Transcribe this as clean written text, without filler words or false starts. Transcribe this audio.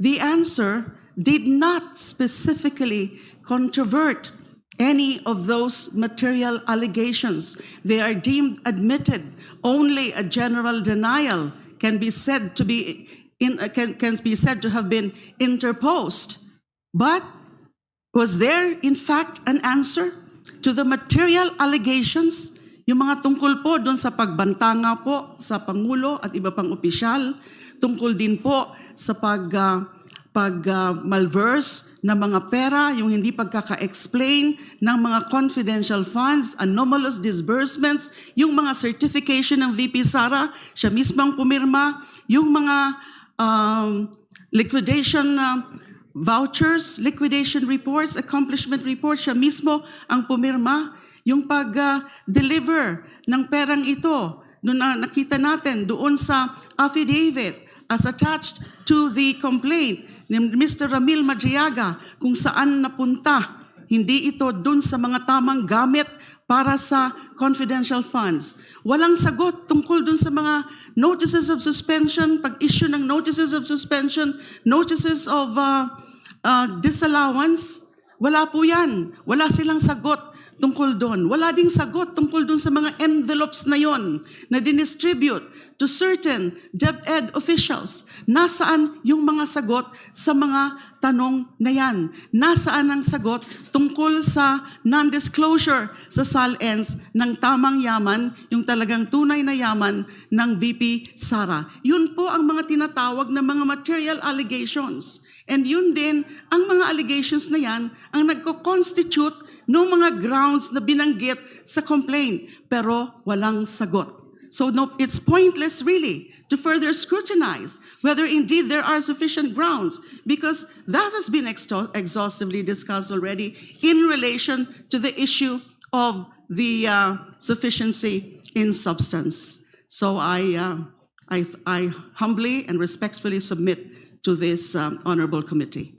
the answer did not specifically controvert any of those material allegations. They are deemed admitted. Only a general denial can be said to have been interposed. But was there, in fact, an answer to the material allegations? Yung mga tungkol po doon sa pagbanta nga po sa Pangulo at iba pang opisyal, tungkol din po sa malverse na mga pera, yung hindi pagkaka-explain ng mga confidential funds, anomalous disbursements, yung mga certification ng VP Sara, siya mismo ang pumirma, yung mga liquidation vouchers, liquidation reports, accomplishment reports, siya mismo ang pumirma. Yung pag-deliver ng perang ito, doon na nakita natin doon sa affidavit as attached to the complaint ni Mr. Ramil Madriaga kung saan napunta. Hindi ito doon sa mga tamang gamit para sa confidential funds. Walang sagot tungkol doon sa mga notices of suspension, pag-issue ng notices of suspension, notices of disallowance. Wala po yan. Wala silang sagot tungkol doon. Wala ding sagot tungkol doon sa mga envelopes na yon na dinistribute to certain DepEd officials. Nasaan yung mga sagot sa mga tanong na yan? Nasaan ang sagot tungkol sa non-disclosure sa SALENS ng tamang yaman, yung talagang tunay na yaman ng VP Sara? Yun po ang mga tinatawag na mga material allegations. And yun din, ang mga allegations na yan ang nagko-constitute ng mga grounds na binanggit sa complaint, pero walang sagot. So no, it's pointless really to further scrutinize whether indeed there are sufficient grounds, because that has been exhaustively discussed already in relation to the issue of the sufficiency in substance. So I humbly and respectfully submit to this honorable committee.